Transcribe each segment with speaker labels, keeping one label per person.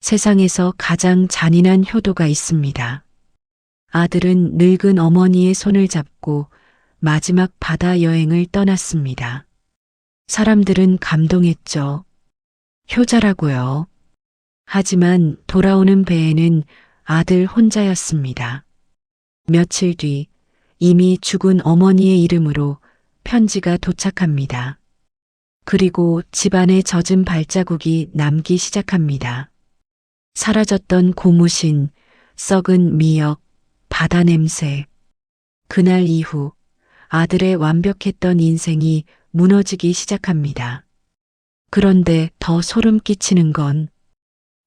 Speaker 1: 세상에서 가장 잔인한 효도가 있습니다. 아들은 늙은 어머니의 손을 잡고 마지막 바다 여행을 떠났습니다. 사람들은 감동했죠. 효자라고요. 하지만 돌아오는 배에는 아들 혼자였습니다. 며칠 뒤 이미 죽은 어머니의 이름으로 편지가 도착합니다. 그리고 집안에 젖은 발자국이 남기 시작합니다. 사라졌던 고무신, 썩은 미역, 바다 냄새. 그날 이후 아들의 완벽했던 인생이 무너지기 시작합니다. 그런데 더 소름 끼치는 건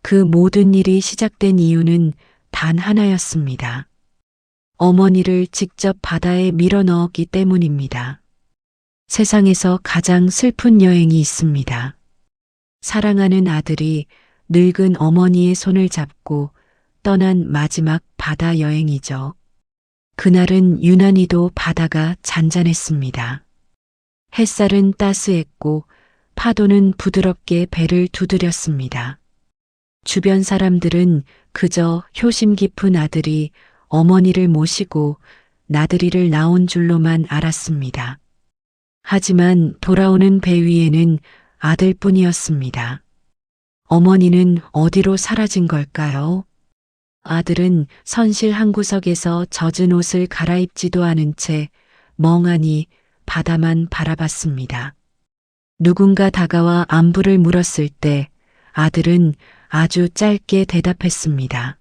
Speaker 1: 그 모든 일이 시작된 이유는 단 하나였습니다. 어머니를 직접 바다에 밀어 넣었기 때문입니다. 세상에서 가장 슬픈 여행이 있습니다. 사랑하는 아들이 늙은 어머니의 손을 잡고 떠난 마지막 바다 여행이죠. 그날은 유난히도 바다가 잔잔했습니다. 햇살은 따스했고 파도는 부드럽게 배를 두드렸습니다. 주변 사람들은 그저 효심 깊은 아들이 어머니를 모시고 나들이를 나온 줄로만 알았습니다. 하지만 돌아오는 배 위에는 아들뿐이었습니다. 어머니는 어디로 사라진 걸까요? 아들은 선실 한 구석에서 젖은 옷을 갈아입지도 않은 채 멍하니 바다만 바라봤습니다. 누군가 다가와 안부를 물었을 때 아들은 아주 짧게 대답했습니다.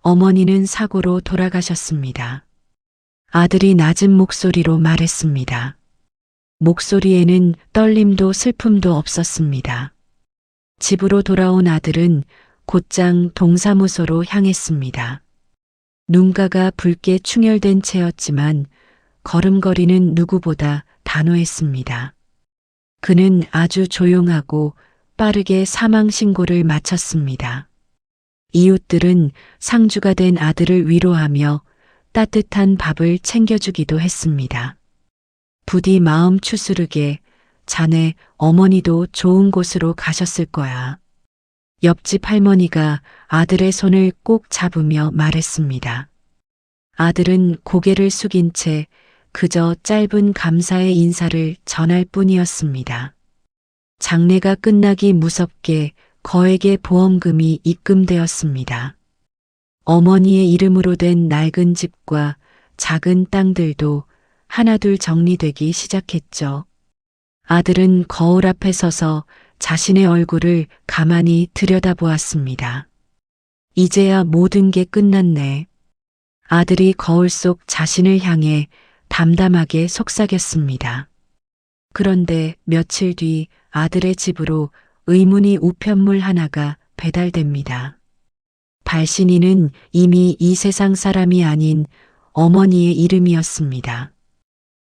Speaker 1: 어머니는 사고로 돌아가셨습니다. 아들이 낮은 목소리로 말했습니다. 목소리에는 떨림도 슬픔도 없었습니다. 집으로 돌아온 아들은 곧장 동사무소로 향했습니다. 눈가가 붉게 충혈된 채였지만 걸음걸이는 누구보다 단호했습니다. 그는 아주 조용하고 빠르게 사망 신고를 마쳤습니다. 이웃들은 상주가 된 아들을 위로하며 따뜻한 밥을 챙겨주기도 했습니다. 부디 마음 추스르게 자네 어머니도 좋은 곳으로 가셨을 거야. 옆집 할머니가 아들의 손을 꼭 잡으며 말했습니다. 아들은 고개를 숙인 채 그저 짧은 감사의 인사를 전할 뿐이었습니다. 장례가 끝나기 무섭게 거액의 보험금이 입금되었습니다. 어머니의 이름으로 된 낡은 집과 작은 땅들도 하나둘 정리되기 시작했죠. 아들은 거울 앞에 서서 자신의 얼굴을 가만히 들여다보았습니다. 이제야 모든 게 끝났네. 아들이 거울 속 자신을 향해 담담하게 속삭였습니다. 그런데 며칠 뒤 아들의 집으로 의문의 우편물 하나가 배달됩니다. 발신인은 이미 이 세상 사람이 아닌 어머니의 이름이었습니다.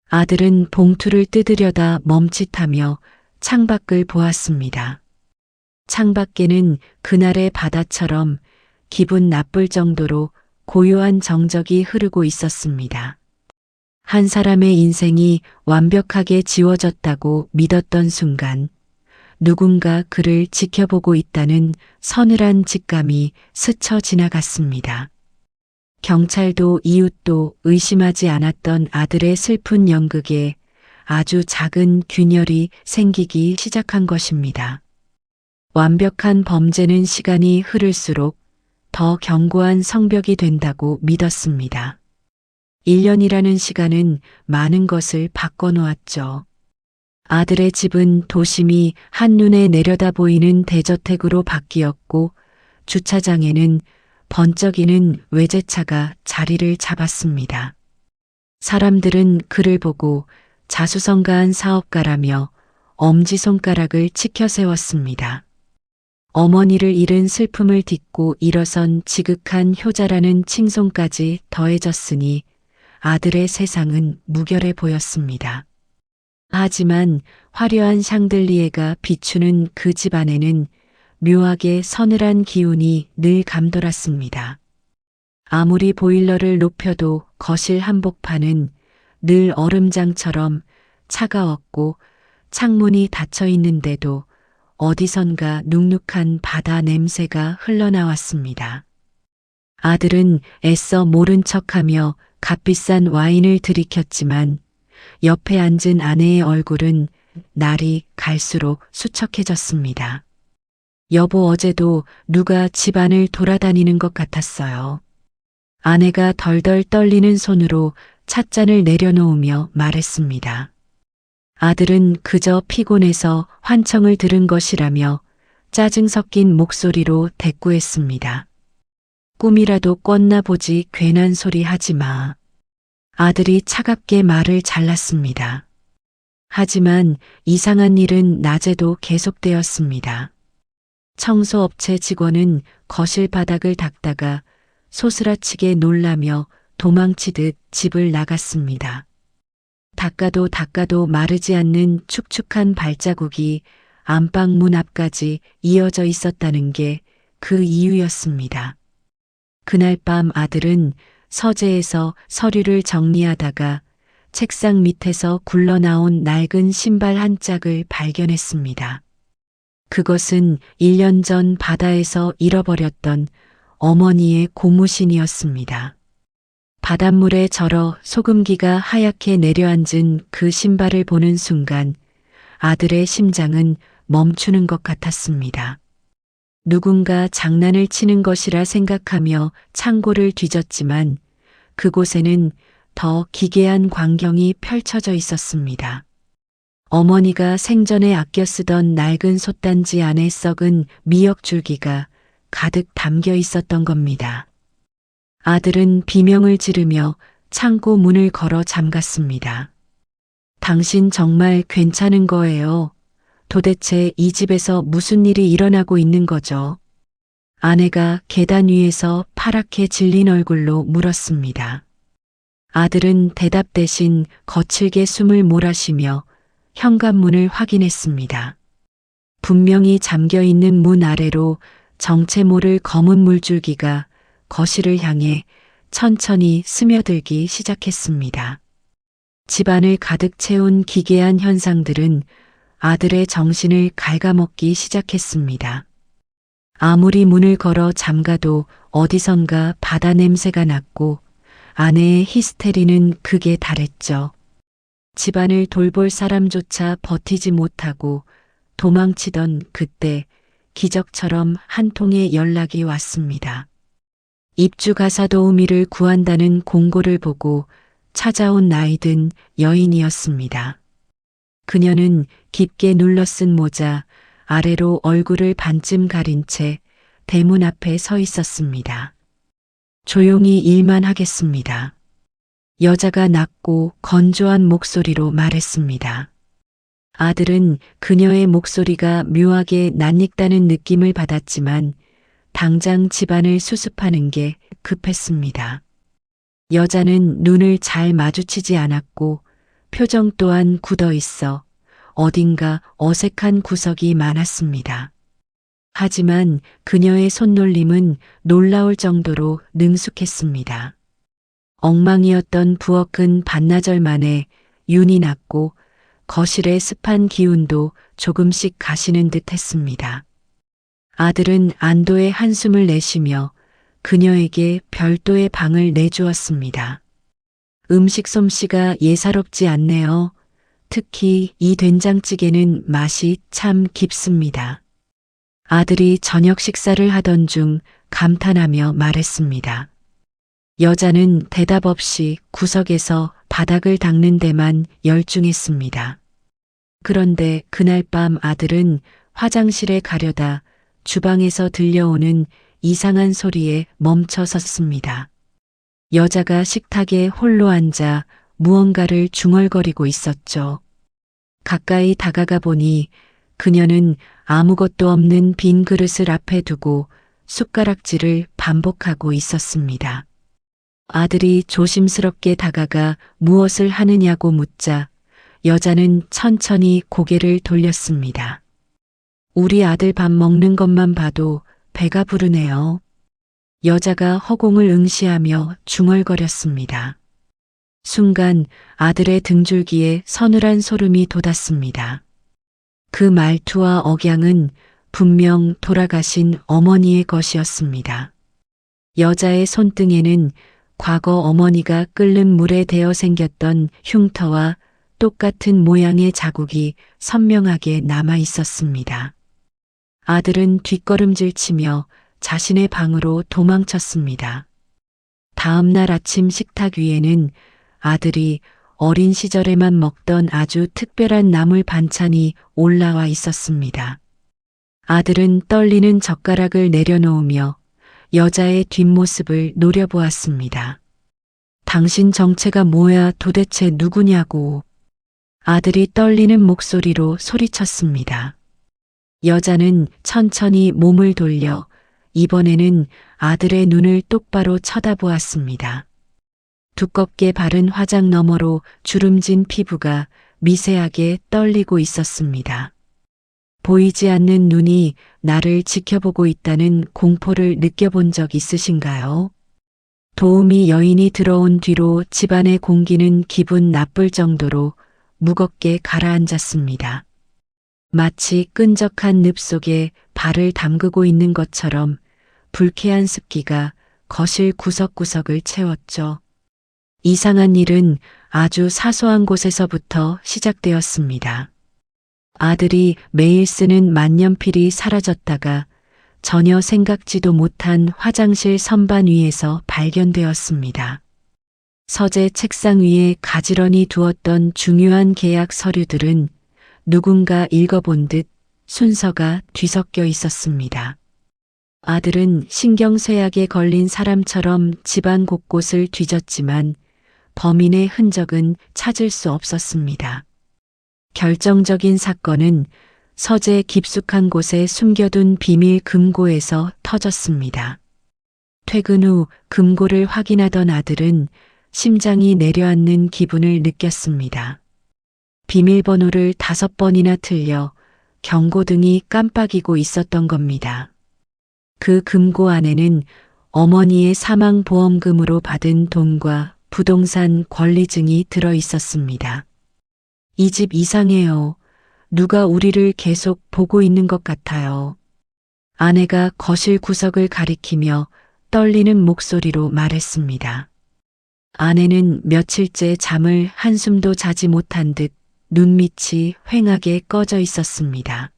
Speaker 1: 아들은 봉투를 뜯으려다 멈칫하며 창밖을 보았습니다. 창밖에는 그날의 바다처럼 기분 나쁠 정도로 고요한 정적이 흐르고 있었습니다. 한 사람의 인생이 완벽하게 지워졌다고 믿었던 순간 누군가 그를 지켜보고 있다는 서늘한 직감이 스쳐 지나갔습니다. 경찰도 이웃도 의심하지 않았던 아들의 슬픈 연극에 아주 작은 균열이 생기기 시작한 것입니다. 완벽한 범죄는 시간이 흐를수록 더 견고한 성벽이 된다고 믿었습니다. 1년이라는 시간은 많은 것을 바꿔놓았죠. 아들의 집은 도심이 한눈에 내려다 보이는 대저택으로 바뀌었고 주차장에는 번쩍이는 외제차가 자리를 잡았습니다. 사람들은 그를 보고 자수성가한 사업가라며 엄지손가락을 치켜 세웠습니다. 어머니를 잃은 슬픔을 딛고 일어선 지극한 효자라는 칭송까지 더해졌으니 아들의 세상은 무결해 보였습니다. 하지만 화려한 샹들리에가 비추는 그 집 안에는 묘하게 서늘한 기운이 늘 감돌았습니다. 아무리 보일러를 높여도 거실 한복판은 늘 얼음장처럼 차가웠고 창문이 닫혀 있는데도 어디선가 눅눅한 바다 냄새가 흘러나왔습니다. 아들은 애써 모른 척하며 값비싼 와인을 들이켰지만 옆에 앉은 아내의 얼굴은 날이 갈수록 수척해졌습니다. 여보, 어제도 누가 집안을 돌아다니는 것 같았어요. 아내가 덜덜 떨리는 손으로 찻잔을 내려놓으며 말했습니다. 아들은 그저 피곤해서 환청을 들은 것이라며 짜증 섞인 목소리로 대꾸했습니다. 꿈이라도 꿨나 보지 괜한 소리 하지 마. 아들이 차갑게 말을 잘랐습니다. 하지만 이상한 일은 낮에도 계속되었습니다. 청소업체 직원은 거실 바닥을 닦다가 소스라치게 놀라며 도망치듯 집을 나갔습니다. 닦아도 마르지 않는 축축한 발자국이 안방 문 앞까지 이어져 있었다는 게 그 이유였습니다. 그날 밤 아들은 서재에서 서류를 정리하다가 책상 밑에서 굴러나온 낡은 신발 한 짝을 발견했습니다. 그것은 1년 전 바다에서 잃어버렸던 어머니의 고무신이었습니다. 바닷물에 절어 소금기가 하얗게 내려앉은 그 신발을 보는 순간 아들의 심장은 멈추는 것 같았습니다. 누군가 장난을 치는 것이라 생각하며 창고를 뒤졌지만 그곳에는 더 기괴한 광경이 펼쳐져 있었습니다. 어머니가 생전에 아껴 쓰던 낡은 솥단지 안에 썩은 미역줄기가 가득 담겨 있었던 겁니다. 아들은 비명을 지르며 창고 문을 걸어 잠갔습니다. 당신 정말 괜찮은 거예요? 도대체 이 집에서 무슨 일이 일어나고 있는 거죠? 아내가 계단 위에서 파랗게 질린 얼굴로 물었습니다. 아들은 대답 대신 거칠게 숨을 몰아쉬며 현관문을 확인했습니다. 분명히 잠겨 있는 문 아래로 정체 모를 검은 물줄기가 거실을 향해 천천히 스며들기 시작했습니다. 집안을 가득 채운 기괴한 현상들은 아들의 정신을 갉아먹기 시작했습니다. 아무리 문을 걸어 잠가도 어디선가 바다 냄새가 났고 아내의 히스테리는 극에 달했죠. 집안을 돌볼 사람조차 버티지 못하고 도망치던 그때 기적처럼 한 통의 연락이 왔습니다. 입주 가사 도우미를 구한다는 공고를 보고 찾아온 나이든 여인이었습니다. 그녀는 깊게 눌러쓴 모자 아래로 얼굴을 반쯤 가린 채 대문 앞에 서 있었습니다. 조용히 일만 하겠습니다. 여자가 낮고 건조한 목소리로 말했습니다. 아들은 그녀의 목소리가 묘하게 낯익다는 느낌을 받았지만 당장 집안을 수습하는 게 급했습니다. 여자는 눈을 잘 마주치지 않았고 표정 또한 굳어 있어 어딘가 어색한 구석이 많았습니다. 하지만 그녀의 손놀림은 놀라울 정도로 능숙했습니다. 엉망이었던 부엌은 반나절 만에 윤이 났고 거실의 습한 기운도 조금씩 가시는 듯 했습니다. 아들은 안도의 한숨을 내쉬며 그녀에게 별도의 방을 내주었습니다. 음식 솜씨가 예사롭지 않네요. 특히 이 된장찌개는 맛이 참 깊습니다. 아들이 저녁 식사를 하던 중 감탄하며 말했습니다. 여자는 대답 없이 구석에서 바닥을 닦는 데만 열중했습니다. 그런데 그날 밤 아들은 화장실에 가려다 주방에서 들려오는 이상한 소리에 멈춰 섰습니다. 여자가 식탁에 홀로 앉아 무언가를 중얼거리고 있었죠. 가까이 다가가 보니 그녀는 아무것도 없는 빈 그릇을 앞에 두고 숟가락질을 반복하고 있었습니다. 아들이 조심스럽게 다가가 무엇을 하느냐고 묻자 여자는 천천히 고개를 돌렸습니다. 우리 아들 밥 먹는 것만 봐도 배가 부르네요. 여자가 허공을 응시하며 중얼거렸습니다. 순간 아들의 등줄기에 서늘한 소름이 돋았습니다. 그 말투와 억양은 분명 돌아가신 어머니의 것이었습니다. 여자의 손등에는 과거 어머니가 끓는 물에 데어 생겼던 흉터와 똑같은 모양의 자국이 선명하게 남아 있었습니다. 아들은 뒷걸음질 치며 자신의 방으로 도망쳤습니다. 다음 날 아침 식탁 위에는 아들이 어린 시절에만 먹던 아주 특별한 나물 반찬이 올라와 있었습니다. 아들은 떨리는 젓가락을 내려놓으며 여자의 뒷모습을 노려보았습니다. 당신 정체가 뭐야, 도대체 누구냐고. 아들이 떨리는 목소리로 소리쳤습니다. 여자는 천천히 몸을 돌려 이번에는 아들의 눈을 똑바로 쳐다보았습니다. 두껍게 바른 화장 너머로 주름진 피부가 미세하게 떨리고 있었습니다. 보이지 않는 눈이 나를 지켜보고 있다는 공포를 느껴본 적 있으신가요? 도우미 여인이 들어온 뒤로 집안의 공기는 기분 나쁠 정도로 무겁게 가라앉았습니다. 마치 끈적한 늪 속에 발을 담그고 있는 것처럼 불쾌한 습기가 거실 구석구석을 채웠죠. 이상한 일은 아주 사소한 곳에서부터 시작되었습니다. 아들이 매일 쓰는 만년필이 사라졌다가 전혀 생각지도 못한 화장실 선반 위에서 발견되었습니다. 서재 책상 위에 가지런히 두었던 중요한 계약 서류들은 누군가 읽어본 듯 순서가 뒤섞여 있었습니다. 아들은 신경쇠약에 걸린 사람처럼 집안 곳곳을 뒤졌지만 범인의 흔적은 찾을 수 없었습니다. 결정적인 사건은 서재 깊숙한 곳에 숨겨둔 비밀 금고에서 터졌습니다. 퇴근 후 금고를 확인하던 아들은 심장이 내려앉는 기분을 느꼈습니다. 비밀번호를 5번이나 틀려 경고등이 깜빡이고 있었던 겁니다. 그 금고 안에는 어머니의 사망보험금으로 받은 돈과 부동산 권리증이 들어 있었습니다. 이 집 이상해요. 누가 우리를 계속 보고 있는 것 같아요. 아내가 거실 구석을 가리키며 떨리는 목소리로 말했습니다. 아내는 며칠째 잠을 한숨도 자지 못한 듯 눈밑이 휑하게 꺼져 있었습니다.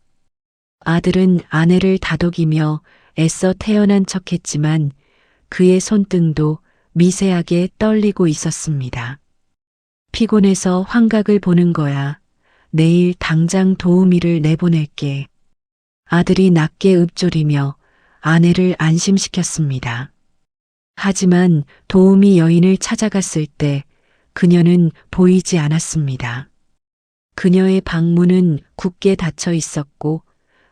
Speaker 1: 아들은 아내를 다독이며 애써 태연한 척했지만 그의 손등도 미세하게 떨리고 있었습니다. 피곤해서 환각을 보는 거야. 내일 당장 도우미를 내보낼게. 아들이 낮게 읊조리며 아내를 안심시켰습니다. 하지만 도우미 여인을 찾아갔을 때 그녀는 보이지 않았습니다. 그녀의 방문은 굳게 닫혀 있었고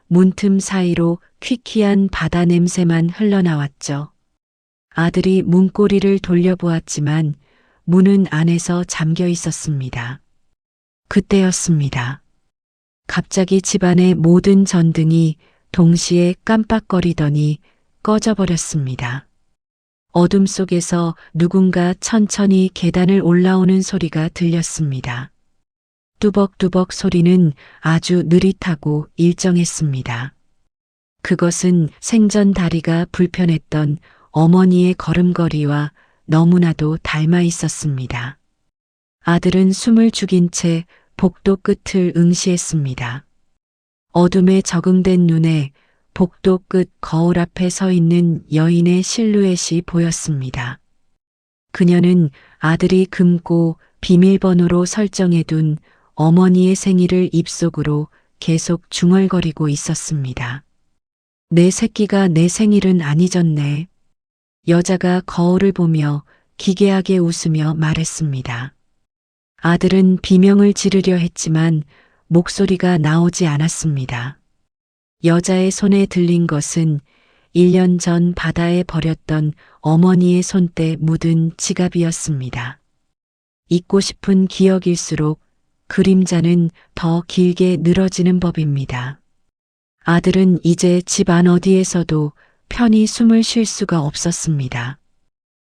Speaker 1: 문틈 사이로 퀴퀴한 바다 냄새만 흘러나왔죠. 아들이 문고리를 돌려보았지만 문은 안에서 잠겨 있었습니다. 그때였습니다. 갑자기 집안의 모든 전등이 동시에 깜빡거리더니 꺼져버렸습니다. 어둠 속에서 누군가 천천히 계단을 올라오는 소리가 들렸습니다. 뚜벅뚜벅 소리는 아주 느릿하고 일정했습니다. 그것은 생전 다리가 불편했던 어머니의 걸음걸이와 너무나도 닮아 있었습니다. 아들은 숨을 죽인 채 복도 끝을 응시했습니다. 어둠에 적응된 눈에 복도 끝 거울 앞에 서 있는 여인의 실루엣이 보였습니다. 그녀는 아들이 금고 비밀번호로 설정해둔 어머니의 생일을 입속으로 계속 중얼거리고 있었습니다. 내 새끼가 내 생일은 안 잊었네. 여자가 거울을 보며 기괴하게 웃으며 말했습니다. 아들은 비명을 지르려 했지만 목소리가 나오지 않았습니다. 여자의 손에 들린 것은 1년 전 바다에 버렸던 어머니의 손때 묻은 지갑이었습니다. 잊고 싶은 기억일수록 그림자는 더 길게 늘어지는 법입니다. 아들은 이제 집안 어디에서도 편히 숨을 쉴 수가 없었습니다.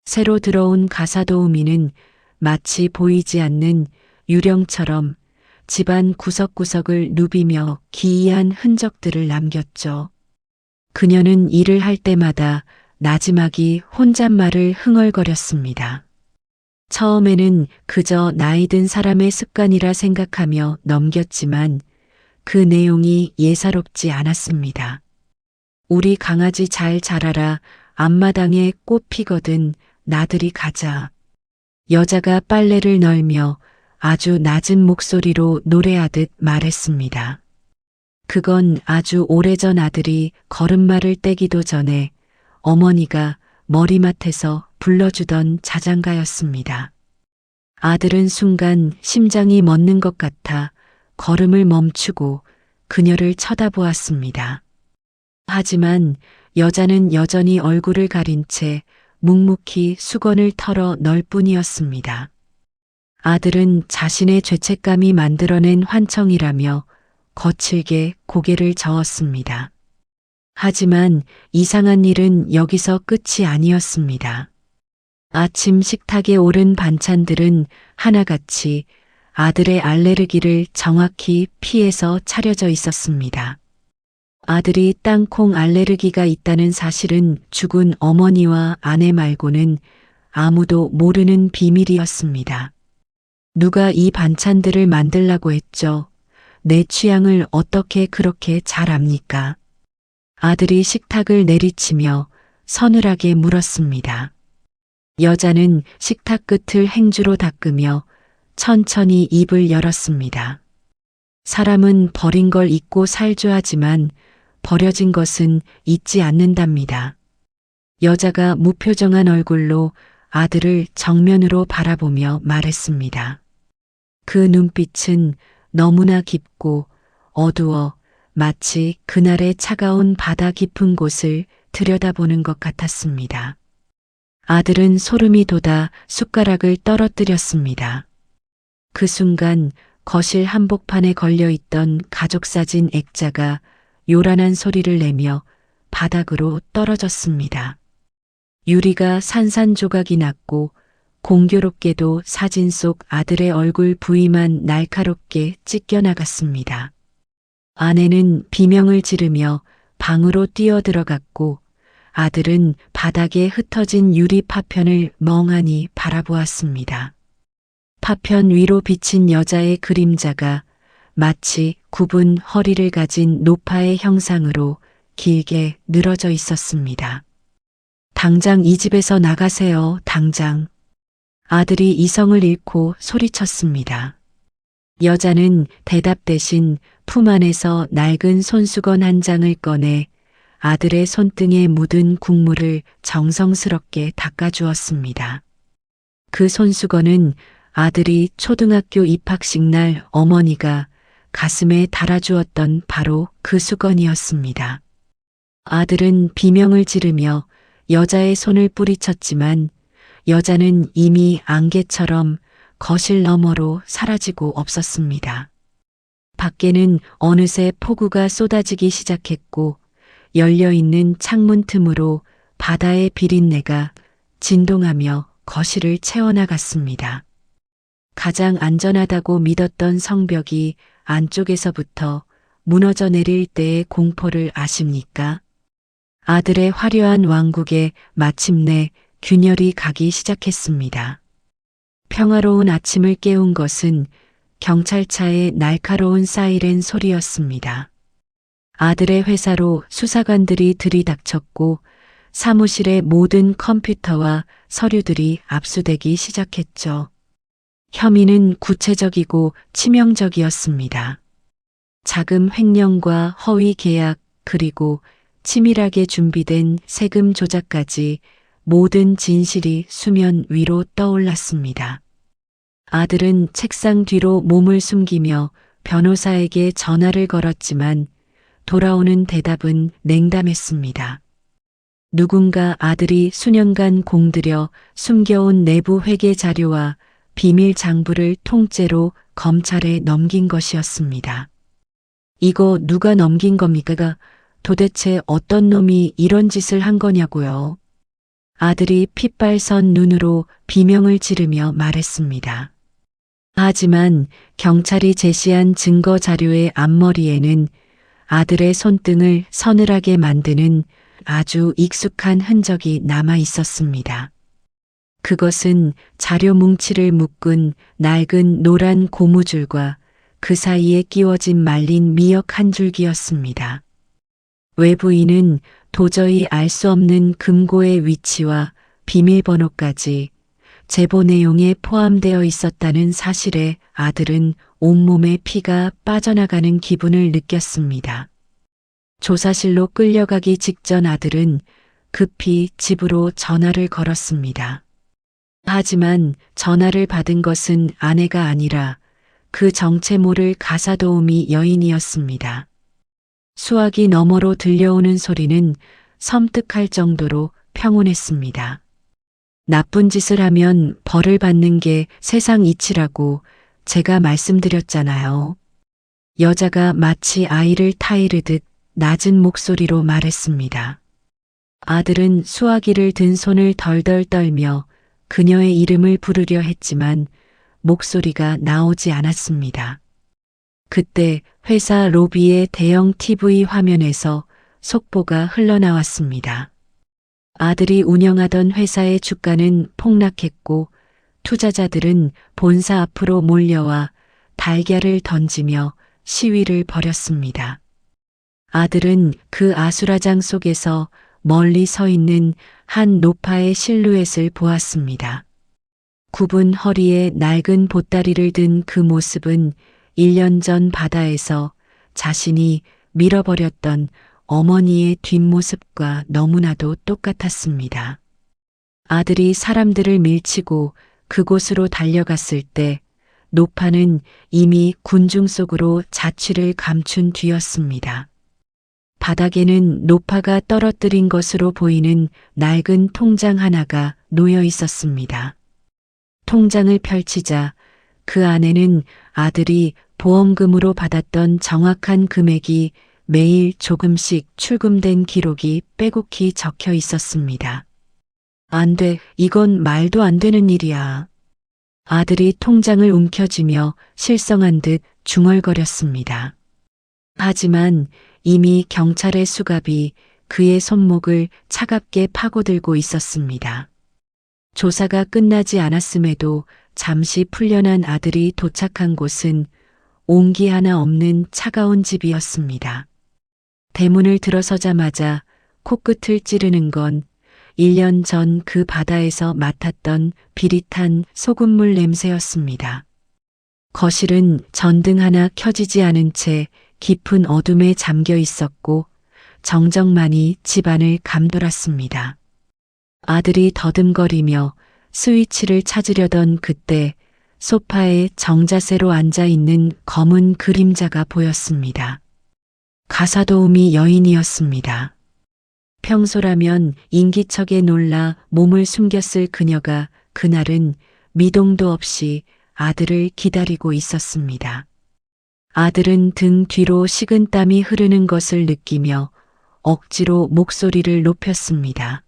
Speaker 1: 새로 들어온 가사도우미는 마치 보이지 않는 유령처럼 집안 구석구석을 누비며 기이한 흔적들을 남겼죠. 그녀는 일을 할 때마다 나지막이 혼잣말을 흥얼거렸습니다. 처음에는 그저 나이 든 사람의 습관이라 생각하며 넘겼지만 그 내용이 예사롭지 않았습니다. 우리 강아지 잘 자라라. 앞마당에 꽃 피거든. 나들이 가자. 여자가 빨래를 널며 아주 낮은 목소리로 노래하듯 말했습니다. 그건 아주 오래전 아들이 걸음마를 떼기도 전에 어머니가 머리맡에서 불러주던 자장가였습니다. 아들은 순간 심장이 멎는 것 같아 걸음을 멈추고 그녀를 쳐다보았습니다. 하지만 여자는 여전히 얼굴을 가린 채 묵묵히 수건을 털어 널 뿐이었습니다. 아들은 자신의 죄책감이 만들어낸 환청이라며 거칠게 고개를 저었습니다. 하지만 이상한 일은 여기서 끝이 아니었습니다. 아침 식탁에 오른 반찬들은 하나같이 아들의 알레르기를 정확히 피해서 차려져 있었습니다. 아들이 땅콩 알레르기가 있다는 사실은 죽은 어머니와 아내 말고는 아무도 모르는 비밀이었습니다. 누가 이 반찬들을 만들라고 했죠? 내 취향을 어떻게 그렇게 잘 압니까? 아들이 식탁을 내리치며 서늘하게 물었습니다. 여자는 식탁 끝을 행주로 닦으며 천천히 입을 열었습니다. 사람은 버린 걸 잊고 살죠 하지만 버려진 것은 잊지 않는답니다. 여자가 무표정한 얼굴로 아들을 정면으로 바라보며 말했습니다. 그 눈빛은 너무나 깊고 어두워 마치 그날의 차가운 바다 깊은 곳을 들여다보는 것 같았습니다. 아들은 소름이 돋아 숟가락을 떨어뜨렸습니다. 그 순간 거실 한복판에 걸려있던 가족사진 액자가 요란한 소리를 내며 바닥으로 떨어졌습니다. 유리가 산산조각이 났고 공교롭게도 사진 속 아들의 얼굴 부위만 날카롭게 찢겨나갔습니다. 아내는 비명을 지르며 방으로 뛰어들어갔고 아들은 바닥에 흩어진 유리 파편을 멍하니 바라보았습니다. 파편 위로 비친 여자의 그림자가 마치 굽은 허리를 가진 노파의 형상으로 길게 늘어져 있었습니다. 당장 이 집에서 나가세요. 당장. 아들이 이성을 잃고 소리쳤습니다. 여자는 대답 대신 품 안에서 낡은 손수건 한 장을 꺼내 아들의 손등에 묻은 국물을 정성스럽게 닦아주었습니다. 그 손수건은 아들이 초등학교 입학식 날 어머니가 가슴에 달아주었던 바로 그 수건이었습니다. 아들은 비명을 지르며 여자의 손을 뿌리쳤지만 여자는 이미 안개처럼 거실 너머로 사라지고 없었습니다. 밖에는 어느새 폭우가 쏟아지기 시작했고 열려있는 창문 틈으로 바다의 비린내가 진동하며 거실을 채워나갔습니다. 가장 안전하다고 믿었던 성벽이 안쪽에서부터 무너져 내릴 때의 공포를 아십니까? 아들의 화려한 왕국에 마침내 균열이 가기 시작했습니다. 평화로운 아침을 깨운 것은 경찰차의 날카로운 사이렌 소리였습니다. 아들의 회사로 수사관들이 들이닥쳤고 사무실의 모든 컴퓨터와 서류들이 압수되기 시작했죠. 혐의는 구체적이고 치명적이었습니다. 자금 횡령과 허위 계약 그리고 치밀하게 준비된 세금 조작까지 모든 진실이 수면 위로 떠올랐습니다. 아들은 책상 뒤로 몸을 숨기며 변호사에게 전화를 걸었지만 돌아오는 대답은 냉담했습니다. 누군가 아들이 수년간 공들여 숨겨온 내부 회계 자료와 비밀 장부를 통째로 검찰에 넘긴 것이었습니다. 이거 누가 넘긴 겁니까? 도대체 어떤 놈이 이런 짓을 한 거냐고요. 아들이 핏발선 눈으로 비명을 지르며 말했습니다. 하지만 경찰이 제시한 증거 자료의 앞머리에는 아들의 손등을 서늘하게 만드는 아주 익숙한 흔적이 남아 있었습니다. 그것은 자료 뭉치를 묶은 낡은 노란 고무줄과 그 사이에 끼워진 말린 미역 한 줄기였습니다. 외부인은 도저히 알 수 없는 금고의 위치와 비밀번호까지 제보 내용에 포함되어 있었다는 사실에 아들은 온몸에 피가 빠져나가는 기분을 느꼈습니다. 조사실로 끌려가기 직전 아들은 급히 집으로 전화를 걸었습니다. 하지만 전화를 받은 것은 아내가 아니라 그 정체 모를 가사도우미 여인이었습니다. 수화기 너머로 들려오는 소리는 섬뜩할 정도로 평온했습니다. 나쁜 짓을 하면 벌을 받는 게 세상 이치라고 제가 말씀드렸잖아요. 여자가 마치 아이를 타이르듯 낮은 목소리로 말했습니다. 아들은 수화기를 든 손을 덜덜 떨며 그녀의 이름을 부르려 했지만 목소리가 나오지 않았습니다. 그때 회사 로비의 대형 TV 화면에서 속보가 흘러나왔습니다. 아들이 운영하던 회사의 주가는 폭락했고 투자자들은 본사 앞으로 몰려와 달걀을 던지며 시위를 벌였습니다. 아들은 그 아수라장 속에서 멀리 서 있는 한 노파의 실루엣을 보았습니다. 굽은 허리에 낡은 보따리를 든 그 모습은 1년 전 바다에서 자신이 밀어버렸던 어머니의 뒷모습과 너무나도 똑같았습니다. 아들이 사람들을 밀치고 그곳으로 달려갔을 때 노파는 이미 군중 속으로 자취를 감춘 뒤였습니다. 바닥에는 노파가 떨어뜨린 것으로 보이는 낡은 통장 하나가 놓여 있었습니다. 통장을 펼치자 그 안에는 아들이 보험금으로 받았던 정확한 금액이 매일 조금씩 출금된 기록이 빼곡히 적혀 있었습니다. 안 돼, 이건 말도 안 되는 일이야. 아들이 통장을 움켜쥐며 실성한 듯 중얼거렸습니다. 하지만 이미 경찰의 수갑이 그의 손목을 차갑게 파고들고 있었습니다. 조사가 끝나지 않았음에도 잠시 풀려난 아들이 도착한 곳은 온기 하나 없는 차가운 집이었습니다. 대문을 들어서자마자 코끝을 찌르는 건 1년 전 그 바다에서 맡았던 비릿한 소금물 냄새였습니다. 거실은 전등 하나 켜지지 않은 채 깊은 어둠에 잠겨 있었고 정적만이 집안을 감돌았습니다. 아들이 더듬거리며 스위치를 찾으려던 그때 소파에 정자세로 앉아 있는 검은 그림자가 보였습니다. 가사도우미 여인이었습니다. 평소라면 인기척에 놀라 몸을 숨겼을 그녀가 그날은 미동도 없이 아들을 기다리고 있었습니다. 아들은 등 뒤로 식은땀이 흐르는 것을 느끼며 억지로 목소리를 높였습니다.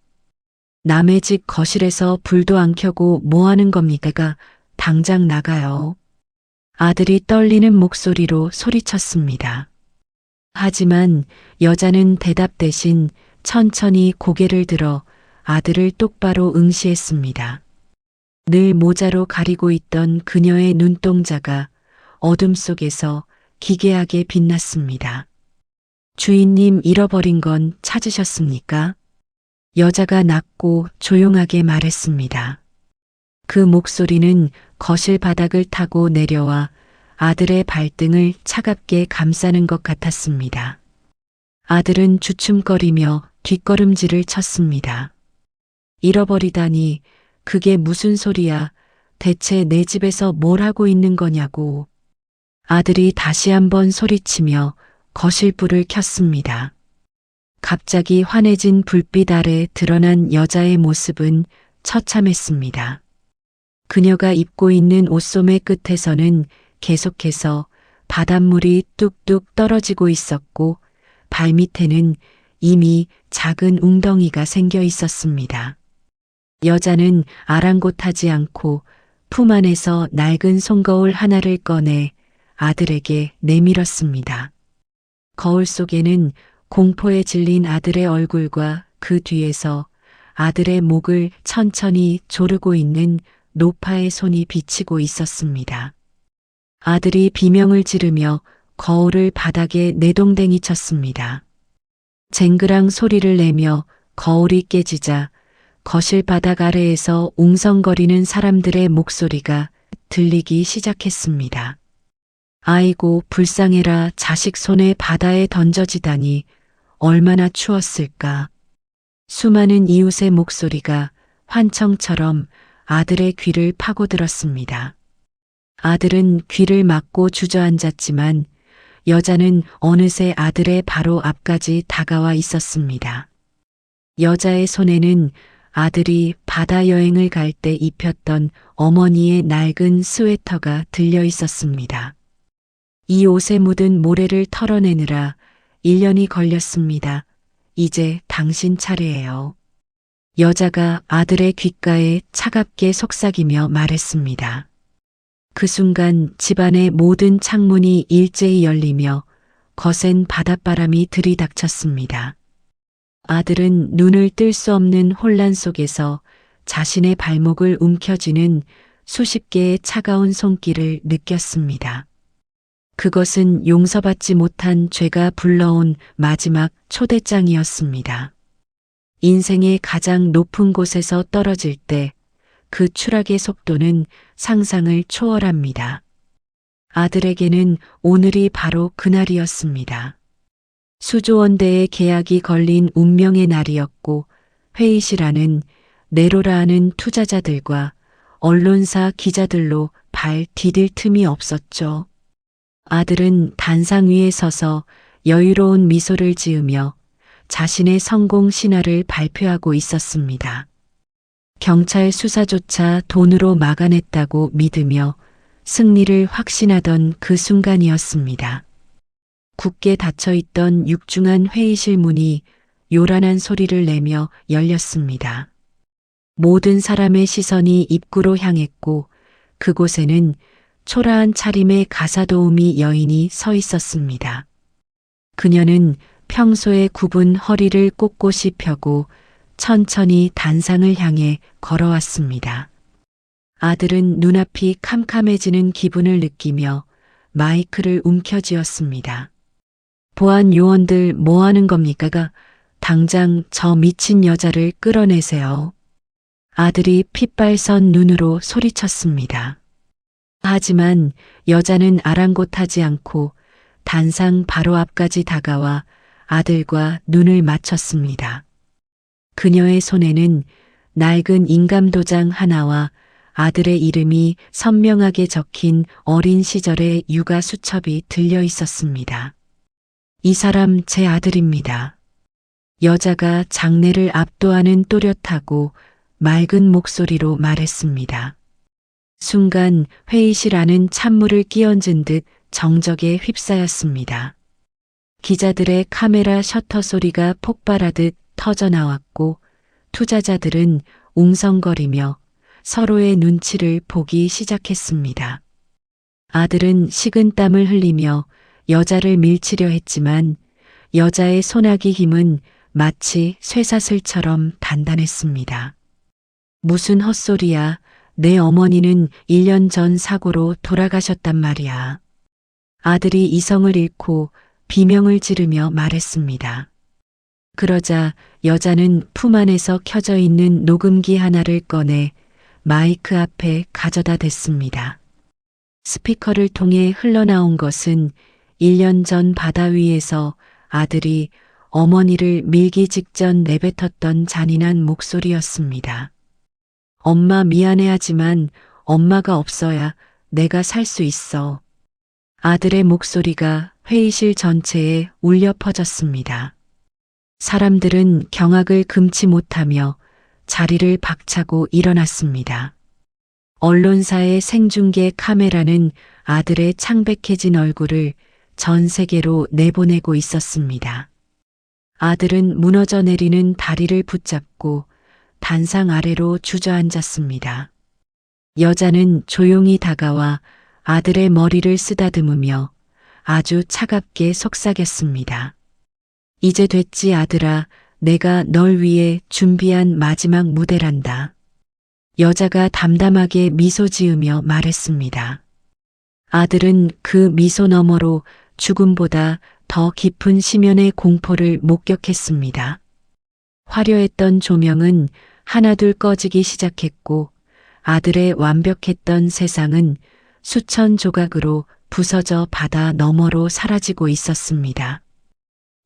Speaker 1: 남의 집 거실에서 불도 안 켜고 뭐 하는 겁니까? 당장 나가요. 아들이 떨리는 목소리로 소리쳤습니다. 하지만 여자는 대답 대신 천천히 고개를 들어 아들을 똑바로 응시했습니다. 늘 모자로 가리고 있던 그녀의 눈동자가 어둠 속에서 기괴하게 빛났습니다. 주인님 잃어버린 건 찾으셨습니까? 여자가 낮고 조용하게 말했습니다. 그 목소리는 거실 바닥을 타고 내려와 아들의 발등을 차갑게 감싸는 것 같았습니다. 아들은 주춤거리며 뒷걸음질을 쳤습니다. 잃어버리다니 그게 무슨 소리야. 대체 내 집에서 뭘 하고 있는 거냐고. 아들이 다시 한번 소리치며 거실 불을 켰습니다. 갑자기 환해진 불빛 아래 드러난 여자의 모습은 처참했습니다. 그녀가 입고 있는 옷소매 끝에서는 계속해서 바닷물이 뚝뚝 떨어지고 있었고 발밑에는 이미 작은 웅덩이가 생겨 있었습니다. 여자는 아랑곳하지 않고 품 안에서 낡은 손거울 하나를 꺼내 아들에게 내밀었습니다. 거울 속에는 공포에 질린 아들의 얼굴과 그 뒤에서 아들의 목을 천천히 조르고 있는 노파의 손이 비치고 있었습니다. 아들이 비명을 지르며 거울을 바닥에 내동댕이 쳤습니다. 쟁그랑 소리를 내며 거울이 깨지자 거실 바닥 아래에서 웅성거리는 사람들의 목소리가 들리기 시작했습니다. 아이고 불쌍해라, 자식 손에 바다에 던져지다니 얼마나 추웠을까. 수많은 이웃의 목소리가 환청처럼 아들의 귀를 파고들었습니다. 아들은 귀를 막고 주저앉았지만 여자는 어느새 아들의 바로 앞까지 다가와 있었습니다. 여자의 손에는 아들이 바다 여행을 갈 때 입혔던 어머니의 낡은 스웨터가 들려 있었습니다. 이 옷에 묻은 모래를 털어내느라 1년이 걸렸습니다. 이제 당신 차례예요. 여자가 아들의 귓가에 차갑게 속삭이며 말했습니다. 그 순간 집안의 모든 창문이 일제히 열리며 거센 바닷바람이 들이닥쳤습니다. 아들은 눈을 뜰 수 없는 혼란 속에서 자신의 발목을 움켜쥐는 수십 개의 차가운 손길을 느꼈습니다. 그것은 용서받지 못한 죄가 불러온 마지막 초대장이었습니다. 인생의 가장 높은 곳에서 떨어질 때 그 추락의 속도는 상상을 초월합니다. 아들에게는 오늘이 바로 그날이었습니다. 수조원대의 계약이 걸린 운명의 날이었고 회의실 안은 내로라 하는 투자자들과 언론사 기자들로 발 디딜 틈이 없었죠. 아들은 단상 위에 서서 여유로운 미소를 지으며 자신의 성공 신화를 발표하고 있었습니다. 경찰 수사조차 돈으로 막아냈다고 믿으며 승리를 확신하던 그 순간이었습니다. 굳게 닫혀있던 육중한 회의실 문이 요란한 소리를 내며 열렸습니다. 모든 사람의 시선이 입구로 향했고 그곳에는 초라한 차림의 가사도우미 여인이 서 있었습니다. 그녀는 평소에 굽은 허리를 꼿꼿이 펴고 천천히 단상을 향해 걸어왔습니다. 아들은 눈앞이 캄캄해지는 기분을 느끼며 마이크를 움켜쥐었습니다. 보안 요원들 뭐 하는 겁니까? 당장 저 미친 여자를 끌어내세요. 아들이 핏발선 눈으로 소리쳤습니다. 하지만 여자는 아랑곳하지 않고 단상 바로 앞까지 다가와 아들과 눈을 맞췄습니다. 그녀의 손에는 낡은 인감도장 하나와 아들의 이름이 선명하게 적힌 어린 시절의 육아 수첩이 들려 있었습니다. 이 사람 제 아들입니다. 여자가 장래를 압도하는 또렷하고 맑은 목소리로 말했습니다. 순간 회의실 안은 찬물을 끼얹은 듯 정적에 휩싸였습니다. 기자들의 카메라 셔터 소리가 폭발하듯 터져나왔고 투자자들은 웅성거리며 서로의 눈치를 보기 시작했습니다. 아들은 식은땀을 흘리며 여자를 밀치려 했지만 여자의 손아귀 힘은 마치 쇠사슬처럼 단단했습니다. 무슨 헛소리야. 내 어머니는 1년 전 사고로 돌아가셨단 말이야. 아들이 이성을 잃고 비명을 지르며 말했습니다. 그러자 여자는 품 안에서 켜져 있는 녹음기 하나를 꺼내 마이크 앞에 가져다 댔습니다. 스피커를 통해 흘러나온 것은 1년 전 바다 위에서 아들이 어머니를 밀기 직전 내뱉었던 잔인한 목소리였습니다. 엄마 미안해하지만 엄마가 없어야 내가 살 수 있어. 아들의 목소리가 회의실 전체에 울려 퍼졌습니다. 사람들은 경악을 금치 못하며 자리를 박차고 일어났습니다. 언론사의 생중계 카메라는 아들의 창백해진 얼굴을 전 세계로 내보내고 있었습니다. 아들은 무너져 내리는 다리를 붙잡고 단상 아래로 주저앉았습니다. 여자는 조용히 다가와 아들의 머리를 쓰다듬으며 아주 차갑게 속삭였습니다. 이제 됐지 아들아, 내가 널 위해 준비한 마지막 무대란다. 여자가 담담하게 미소 지으며 말했습니다. 아들은 그 미소 너머로 죽음보다 더 깊은 심연의 공포를 목격했습니다. 화려했던 조명은 하나둘 꺼지기 시작했고 아들의 완벽했던 세상은 수천 조각으로 부서져 바다 너머로 사라지고 있었습니다.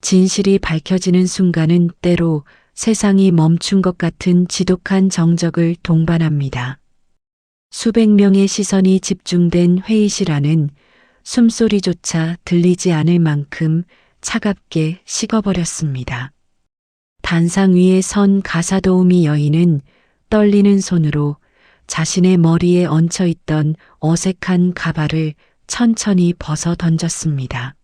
Speaker 1: 진실이 밝혀지는 순간은 때로 세상이 멈춘 것 같은 지독한 정적을 동반합니다. 수백 명의 시선이 집중된 회의실 안은 숨소리조차 들리지 않을 만큼 차갑게 식어버렸습니다. 단상 위에 선 가사도우미 여인은 떨리는 손으로 자신의 머리에 얹혀있던 어색한 가발을 천천히 벗어 던졌습니다.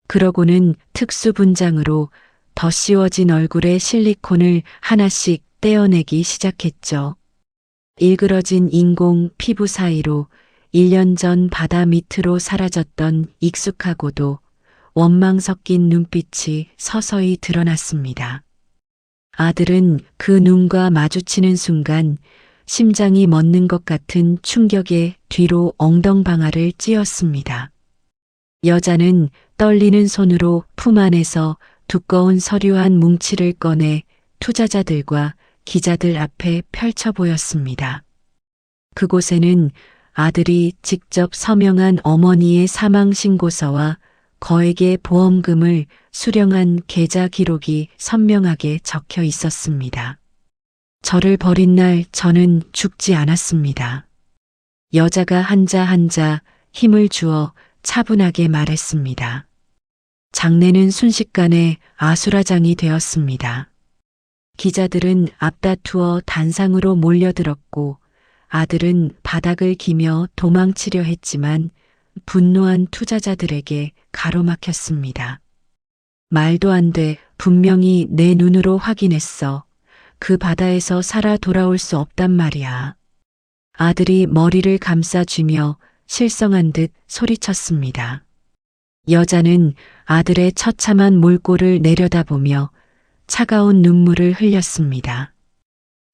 Speaker 1: 그러고는 특수 분장으로 덧씌워진 얼굴에 실리콘을 하나씩 떼어내기 시작했죠. 일그러진 인공 피부 사이로 1년 전 바다 밑으로 사라졌던 익숙하고도 원망 섞인 눈빛이 서서히 드러났습니다. 아들은 그 눈과 마주치는 순간 심장이 멎는 것 같은 충격에 뒤로 엉덩방아를 찧었습니다. 여자는 떨리는 손으로 품 안에서 두꺼운 서류 한 뭉치를 꺼내 투자자들과 기자들 앞에 펼쳐 보였습니다. 그곳에는 아들이 직접 서명한 어머니의 사망 신고서와 거액의 보험금을 수령한 계좌 기록이 선명하게 적혀 있었습니다. 저를 버린 날 저는 죽지 않았습니다. 여자가 한자 한자 힘을 주어 차분하게 말했습니다. 장례는 순식간에 아수라장이 되었습니다. 기자들은 앞다투어 단상으로 몰려들었고 아들은 바닥을 기며 도망치려 했지만 분노한 투자자들에게 가로막혔습니다. 말도 안 돼, 분명히 내 눈으로 확인했어. 그 바다에서 살아 돌아올 수 없단 말이야. 아들이 머리를 감싸쥐며 실성한 듯 소리쳤습니다. 여자는 아들의 처참한 몰골을 내려다보며 차가운 눈물을 흘렸습니다.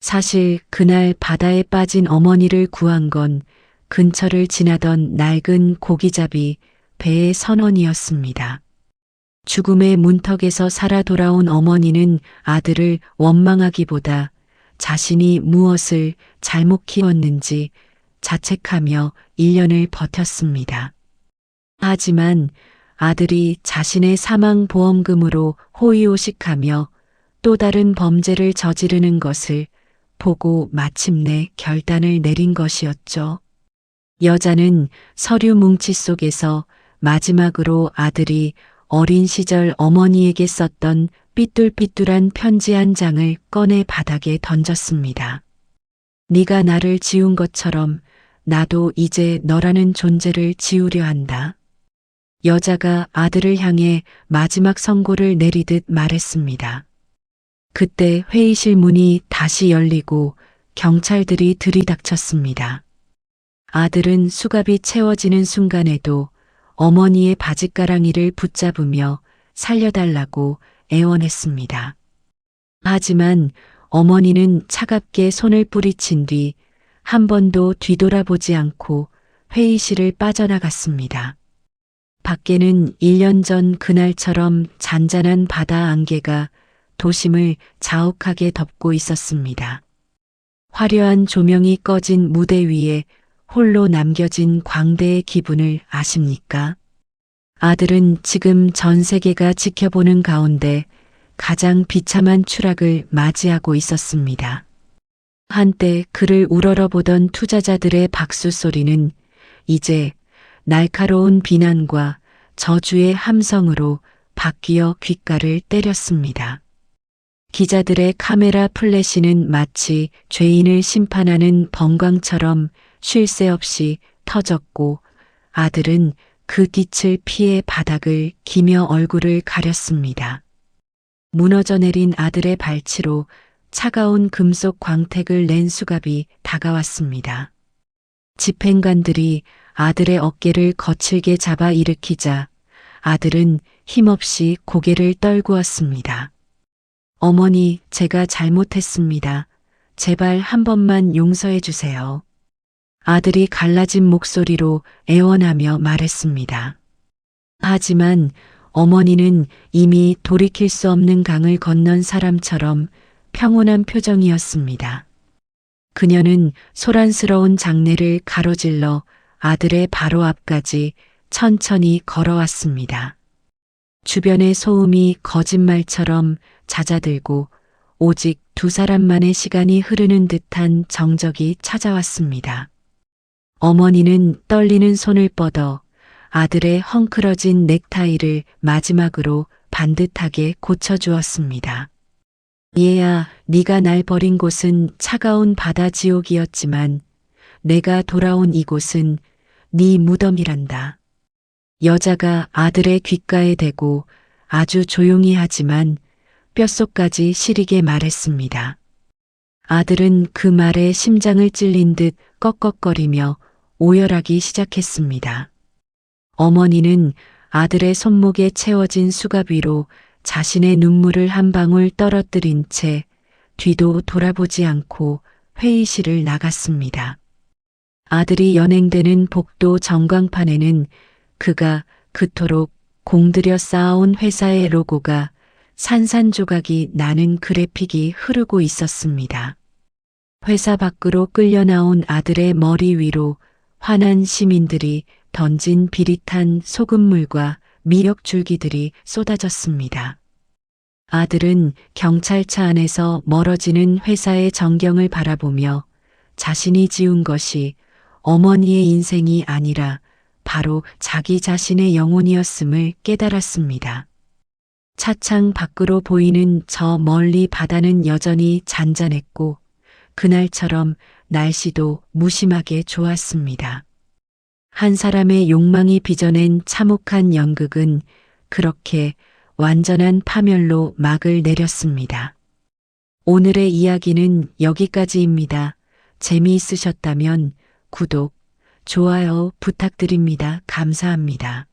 Speaker 1: 사실 그날 바다에 빠진 어머니를 구한 건 근처를 지나던 낡은 고기잡이 배의 선원이었습니다. 죽음의 문턱에서 살아 돌아온 어머니는 아들을 원망하기보다 자신이 무엇을 잘못 키웠는지 자책하며 1년을 버텼습니다. 하지만 아들이 자신의 사망 보험금으로 호의호식하며 또 다른 범죄를 저지르는 것을 보고 마침내 결단을 내린 것이었죠. 여자는 서류 뭉치 속에서 마지막으로 아들이 어린 시절 어머니에게 썼던 삐뚤삐뚤한 편지 한 장을 꺼내 바닥에 던졌습니다. 네가 나를 지운 것처럼 나도 이제 너라는 존재를 지우려 한다. 여자가 아들을 향해 마지막 선고를 내리듯 말했습니다. 그때 회의실 문이 다시 열리고 경찰들이 들이닥쳤습니다. 아들은 수갑이 채워지는 순간에도 어머니의 바짓가랑이를 붙잡으며 살려달라고 애원했습니다. 하지만 어머니는 차갑게 손을 뿌리친 뒤 한 번도 뒤돌아보지 않고 회의실을 빠져나갔습니다. 밖에는 1년 전 그날처럼 잔잔한 바다 안개가 도심을 자욱하게 덮고 있었습니다. 화려한 조명이 꺼진 무대 위에 홀로 남겨진 광대의 기분을 아십니까? 아들은 지금 전 세계가 지켜보는 가운데 가장 비참한 추락을 맞이하고 있었습니다. 한때 그를 우러러보던 투자자들의 박수 소리는 이제 날카로운 비난과 저주의 함성으로 바뀌어 귓가를 때렸습니다. 기자들의 카메라 플래시는 마치 죄인을 심판하는 번광처럼 쉴 새 없이 터졌고 아들은 그 빛을 피해 바닥을 기며 얼굴을 가렸습니다. 무너져 내린 아들의 발치로 차가운 금속 광택을 낸 수갑이 다가왔습니다. 집행관들이 아들의 어깨를 거칠게 잡아 일으키자 아들은 힘없이 고개를 떨구었습니다. 어머니, 제가 잘못했습니다. 제발 한 번만 용서해 주세요. 아들이 갈라진 목소리로 애원하며 말했습니다. 하지만 어머니는 이미 돌이킬 수 없는 강을 건넌 사람처럼 평온한 표정이었습니다. 그녀는 소란스러운 장내를 가로질러 아들의 바로 앞까지 천천히 걸어왔습니다. 주변의 소음이 거짓말처럼 잦아들고 오직 두 사람만의 시간이 흐르는 듯한 정적이 찾아왔습니다. 어머니는 떨리는 손을 뻗어 아들의 헝클어진 넥타이를 마지막으로 반듯하게 고쳐주었습니다. 얘야, 네가 날 버린 곳은 차가운 바다 지옥이었지만 내가 돌아온 이곳은 네 무덤이란다. 여자가 아들의 귓가에 대고 아주 조용히 하지만 뼛속까지 시리게 말했습니다. 아들은 그 말에 심장을 찔린 듯 꺽꺽거리며 오열하기 시작했습니다. 어머니는 아들의 손목에 채워진 수갑 위로 자신의 눈물을 한 방울 떨어뜨린 채 뒤도 돌아보지 않고 회의실을 나갔습니다. 아들이 연행되는 복도 전광판에는 그가 그토록 공들여 쌓아온 회사의 로고가 산산조각이 나는 그래픽이 흐르고 있었습니다. 회사 밖으로 끌려 나온 아들의 머리 위로 화난 시민들이 던진 비릿한 소금물과 미역줄기들이 쏟아졌습니다. 아들은 경찰차 안에서 멀어지는 회사의 전경을 바라보며 자신이 지은 것이 어머니의 인생이 아니라 바로 자기 자신의 영혼이었음을 깨달았습니다. 차창 밖으로 보이는 저 멀리 바다는 여전히 잔잔했고 그날처럼 날씨도 무심하게 좋았습니다. 한 사람의 욕망이 빚어낸 참혹한 연극은 그렇게 완전한 파멸로 막을 내렸습니다. 오늘의 이야기는 여기까지입니다. 재미있으셨다면 구독, 좋아요 부탁드립니다. 감사합니다.